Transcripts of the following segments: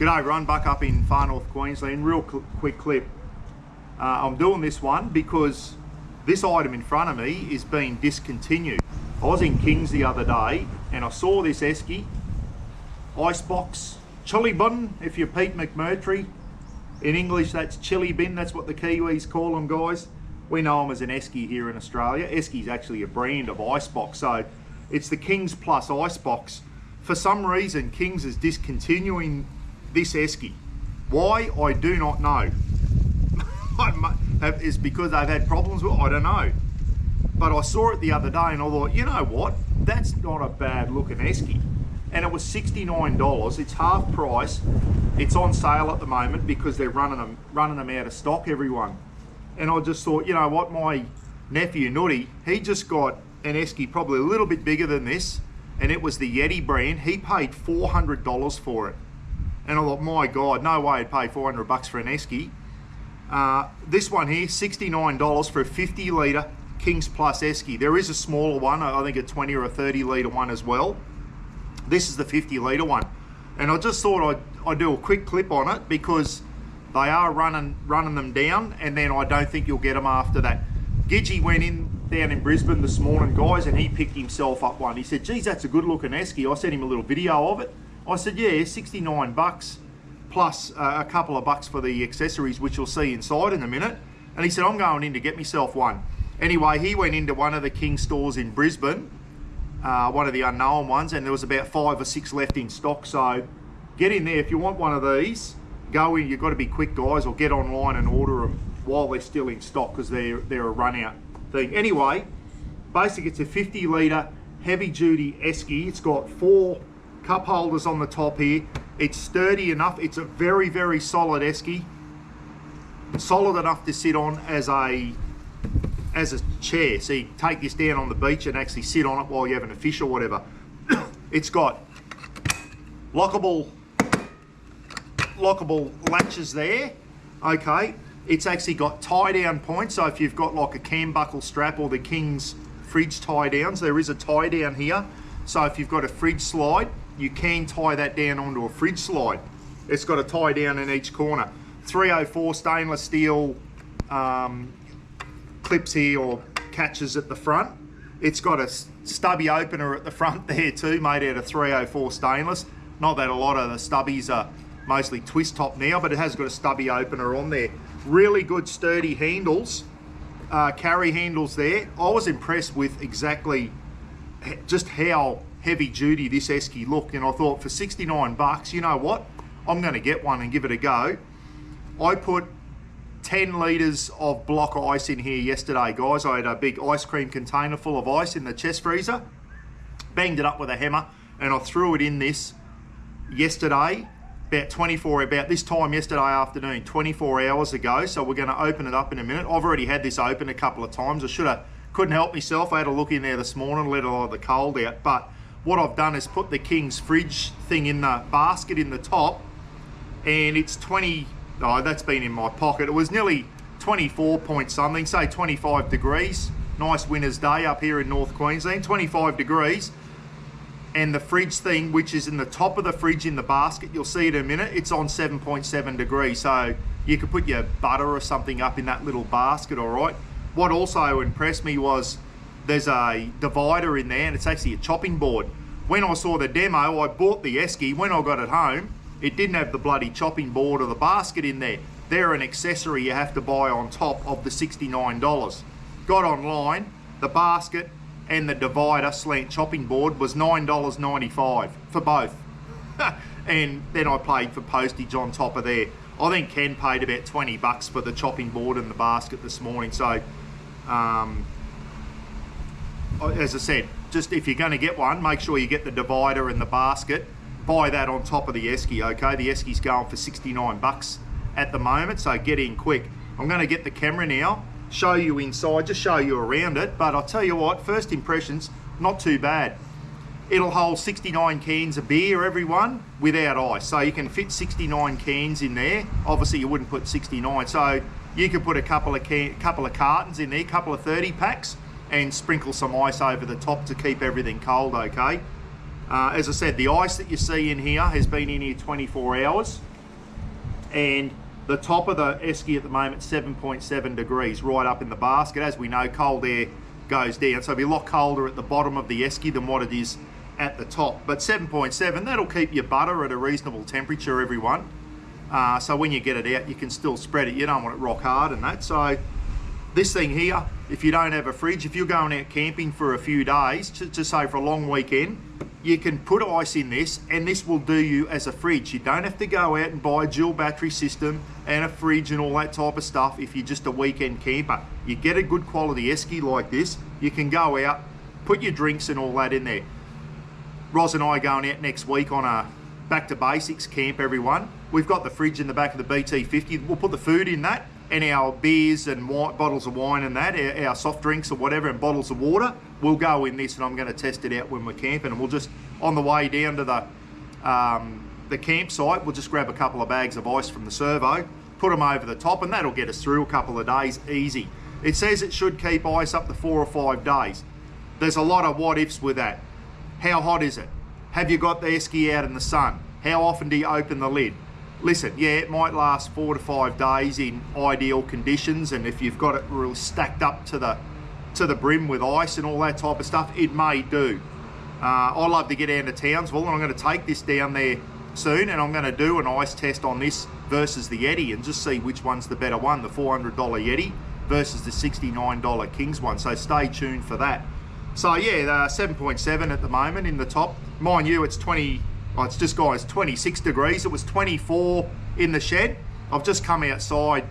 G'day everyone, Buck up in far north Queensland. Real quick clip. I'm doing this one because this item in front of me is being discontinued. I was in Kings the other day and I saw this esky, Icebox chili bin, if you're Pete McMurtry. In English that's chili bin, that's what the Kiwis call them, guys. We know them as an esky here in Australia. Esky's actually a brand of Icebox, so it's the Kings Plus Icebox. For some reason, Kings is discontinuing this esky. Why? I do not know. Is because they've had problems with it? I don't know. But I saw it the other day and I thought, you know what? That's not a bad looking esky. And it was $69. It's half price. It's on sale at the moment because they're running them out of stock, everyone. And I just thought, you know what? My nephew Nutty, he just got an esky probably a little bit bigger than this, and it was the Yeti brand. He paid $400 for it. And I thought, my God, no way I'd pay 400 bucks for an esky. This one here, $69 for a 50 litre Kings Plus esky. There is a smaller one, I think a 20 or a 30 litre one as well. This is the 50 litre one. And I just thought I'd do a quick clip on it because they are running them down, and then I don't think you'll get them after that. Gidgey went down in Brisbane this morning, guys, and he picked himself up one. He said, geez, that's a good looking esky. I sent him a little video of it. I said, yeah, 69 bucks plus a couple of bucks for the accessories, which you'll see inside in a minute. And he said, I'm going in to get myself one. Anyway, he went into one of the King stores in Brisbane, one of the unknown ones, and there was about 5 or 6 left in stock. So get in there. If you want one of these, go in. You've got to be quick, guys, or get online and order them while they're still in stock because they're a run out thing. Anyway, basically it's a 50 litre heavy duty esky. It's got 4 cup holders on the top here. It's sturdy enough. It's a very, very solid esky. Solid enough to sit on as a chair. So you take this down on the beach and actually sit on it while you're having a fish or whatever. It's got lockable latches there. Okay. It's actually got tie down points. So if you've got like a cam buckle strap or the King's fridge tie downs, there is a tie down here. So if you've got a fridge slide, you can tie that down onto a fridge slide. It's got a tie down in each corner. 304 stainless steel clips here, or catches at the front. It's got a stubby opener at the front there too, made out of 304 stainless. Not that a lot of the stubbies are mostly twist top now, but it has got a stubby opener on there. Really good sturdy handles, carry handles there. I was impressed with exactly just how heavy duty this esky looked, and I thought for 69 bucks, you know what, I'm going to get one and give it a go. I put 10 litres of block ice in here yesterday, guys. I had a big ice cream container full of ice in the chest freezer, banged it up with a hammer, and I threw it in this yesterday about this time yesterday afternoon, 24 hours ago. So we're going to open it up in a minute. I've already had this open a couple of times. Couldn't help myself. I had a look in there this morning, let a lot of the cold out. But what I've done is put the King's fridge thing in the basket in the top, and it's 20, oh, that's been in my pocket. It was nearly 24 point something, say 25 degrees. Nice winter's day up here in North Queensland, 25 degrees. And the fridge thing, which is in the top of the fridge in the basket, you'll see it in a minute, it's on 7.7 degrees. So you could put your butter or something up in that little basket, all right? What also impressed me was there's a divider in there, and it's actually a chopping board. When I saw the demo, I bought the esky. When I got it home, it didn't have the bloody chopping board or the basket in there. They're an accessory you have to buy on top of the $69. Got online, the basket and the divider slant chopping board was $9.95 for both. And then I paid for postage on top of there. I think Ken paid about 20 bucks for the chopping board and the basket this morning. So, as I said, just if you're going to get one, make sure you get the divider and the basket. Buy that on top of the esky, okay? The esky's going for 69 bucks at the moment, so get in quick. I'm going to get the camera now, show you inside, just show you around it. But I'll tell you what, first impressions, not too bad. It'll hold 69 cans of beer, everyone, without ice. So you can fit 69 cans in there. Obviously you wouldn't put 69, so you could put a couple of cartons in there, couple of 30 packs, and sprinkle some ice over the top to keep everything cold, okay? As I said, the ice that you see in here has been in here 24 hours. And the top of the esky at the moment, 7.7 degrees, right up in the basket. As we know, cold air goes down, so it'll be a lot colder at the bottom of the esky than what it is at the top. But 7.7, that'll keep your butter at a reasonable temperature, everyone. So when you get it out, you can still spread it. You don't want it rock hard and that. So this thing here, if you don't have a fridge, if you're going out camping for a few days, to say for a long weekend, you can put ice in this, and this will do you as a fridge. You don't have to go out and buy a dual battery system and a fridge and all that type of stuff if you're just a weekend camper. You get a good quality esky like this, you can go out, put your drinks and all that in there. Roz and I are going out next week on a back to basics camp, everyone. We've got the fridge in the back of the BT50. We'll put the food in that, and our beers and bottles of wine and that, our soft drinks or whatever, and bottles of water, will go in this, and I'm going to test it out when we're camping. And we'll just, on the way down to the campsite, we'll just grab a couple of bags of ice from the servo, put them over the top, and that'll get us through a couple of days easy. It says it should keep ice up to 4 or 5 days. There's a lot of what ifs with that. How hot is it? Have you got the esky out in the sun? How often do you open the lid? Listen, yeah, it might last 4 to 5 days in ideal conditions, and if you've got it real stacked up to the brim with ice and all that type of stuff, it may do. I love to get down to Townsville, and I'm going to take this down there soon, and I'm going to do an ice test on this versus the Yeti and just see which one's the better one, the $400 Yeti versus the $69 Kings one. So stay tuned for that. So yeah, 7.7 at the moment in the top. Mind you, it's 20. Oh, it's just, guys, 26 degrees. It was 24 in the shed. I've just come outside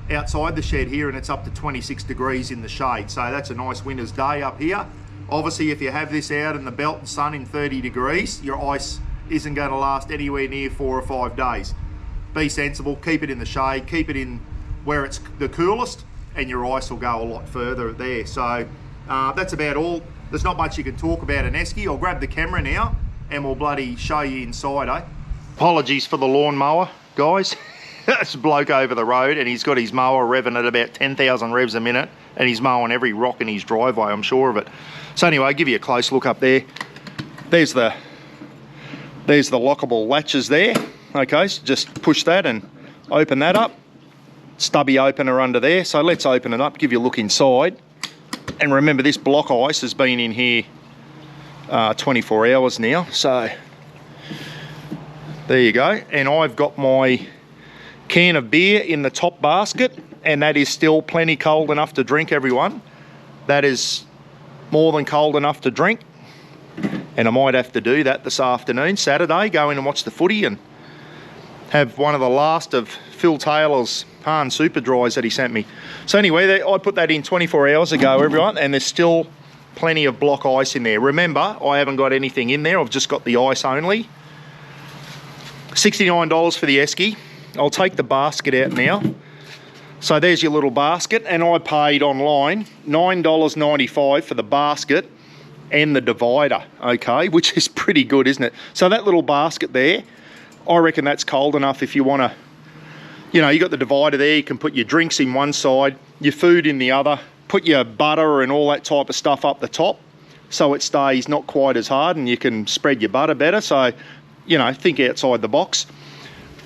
the shed here, and it's up to 26 degrees in the shade. So that's a nice winter's day up here. Obviously, if you have this out in the belt and sun in 30 degrees, your ice isn't going to last anywhere near 4 or 5 days. Be sensible, keep it in the shade, keep it in where it's the coolest, and your ice will go a lot further there. So that's about all. There's not much you can talk about an esky. I'll grab the camera now, and we'll bloody show you inside, eh? Apologies for the lawnmower, guys. That's a bloke over the road, and he's got his mower revving at about 10,000 revs a minute, and he's mowing every rock in his driveway, I'm sure of it. So anyway, I'll give you a close look up there. There's the lockable latches there. Okay, so just push that and open that up. Stubby opener under there. So let's open it up, give you a look inside. And remember, this block ice has been in here 24 hours now, so there you go. And I've got my can of beer in the top basket, and that is still plenty cold enough to drink, everyone. That is more than cold enough to drink, and I might have to do that this afternoon, Saturday, go in and watch the footy and have one of the last of Phil Taylor's Hahn Super Dries that he sent me. So anyway, I put that in 24 hours ago, everyone, and there's still plenty of block ice in there. Remember, I haven't got anything in there. I've just got the ice only. $69 for the esky. I'll take the basket out now. So there's your little basket, and I paid online $9.95 for the basket and the divider, okay, which is pretty good, isn't it? So that little basket there, I reckon that's cold enough if you want to, you know, you got the divider there, you can put your drinks in one side, your food in the other, put your butter and all that type of stuff up the top so it stays not quite as hard, and you can spread your butter better. So, you know, think outside the box.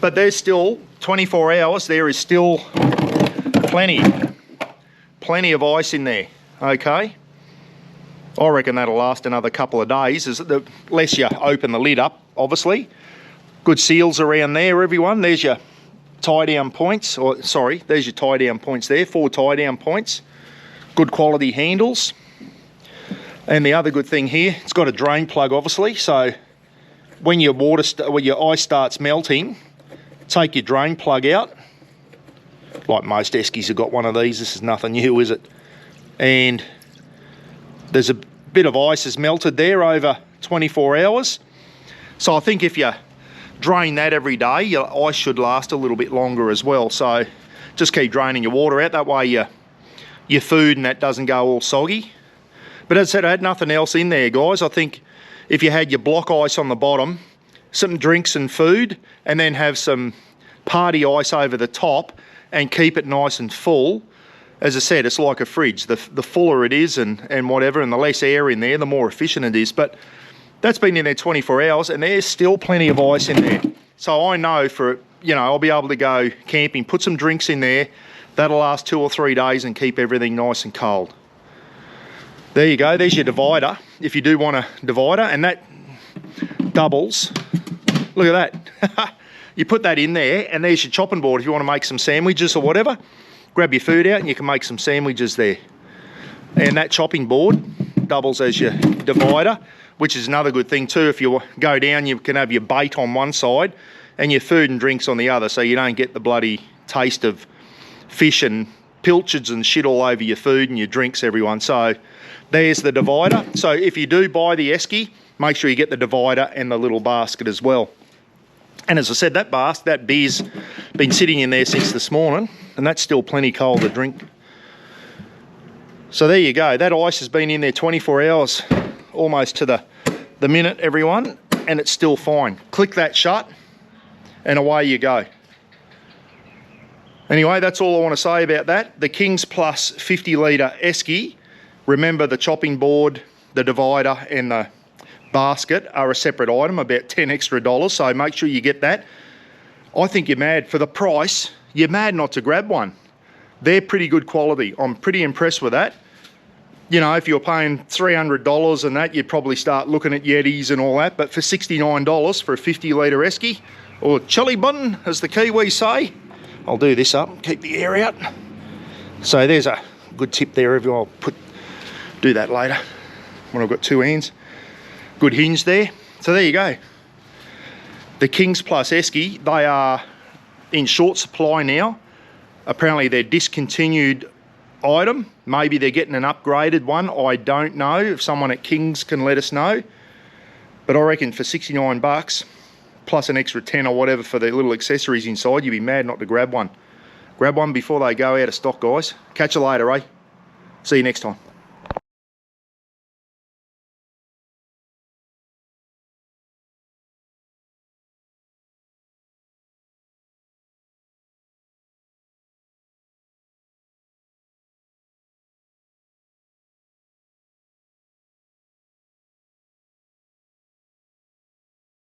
But there's still 24 hours, there is still plenty of ice in there, okay? I reckon that'll last another couple of days, the less you open the lid up, obviously. Good seals around there, everyone. There's your tie down points, or sorry, there's your tie down points there, 4 tie down points. Good quality handles. And the other good thing here, it's got a drain plug, obviously, so when your ice starts melting, take your drain plug out. Like most eskies have got one of these. This is nothing new, is it? And there's a bit of ice has melted there over 24 hours. So I think if you drain that every day, your ice should last a little bit longer as well. So just keep draining your water out. That way your food and that doesn't go all soggy. But as I said, I had nothing else in there, guys. I think if you had your block ice on the bottom, some drinks and food, and then have some party ice over the top and keep it nice and full. As I said, it's like a fridge. The fuller it is and whatever, and the less air in there, the more efficient it is. But that's been in there 24 hours, and there's still plenty of ice in there. So I know for you know, I'll be able to go camping, put some drinks in there. That'll last 2 or 3 days and keep everything nice and cold. There you go, there's your divider. If you do want a divider, and that doubles. Look at that. You put that in there, and there's your chopping board if you want to make some sandwiches or whatever. Grab your food out and you can make some sandwiches there. And that chopping board doubles as your divider, which is another good thing too. If you go down, you can have your bait on one side and your food and drinks on the other, so you don't get the bloody taste of fish and pilchards and shit all over your food and your drinks, everyone. So there's the divider. So if you do buy the esky, make sure you get the divider and the little basket as well. And as I said, that beer's been sitting in there since this morning, and that's still plenty cold to drink. So there you go. That ice has been in there 24 hours, almost to the minute, everyone, and it's still fine. Click that shut, and away you go. Anyway, that's all I want to say about that. The Kings Plus 50 litre esky. Remember, the chopping board, the divider, and the basket are a separate item, about $10 extra, so make sure you get that. I think you're mad. For the price, you're mad not to grab one. They're pretty good quality. I'm pretty impressed with that. You know, if you're paying $300 and that, you'd probably start looking at Yetis and all that, but for $69 for a 50 litre esky, or chili bun, as the Kiwis say. I'll do this up, keep the air out. So there's a good tip there, everyone. I'll do that later when I've got two hands. Good hinge there. So there you go. The Kings Plus esky, they are in short supply now. Apparently they're discontinued item. Maybe they're getting an upgraded one. I don't know. If someone at Kings can let us know. But I reckon for 69 bucks, plus an extra 10 or whatever for the little accessories inside, you'd be mad not to grab one. Grab one before they go out of stock, guys. Catch you later, eh? See you next time.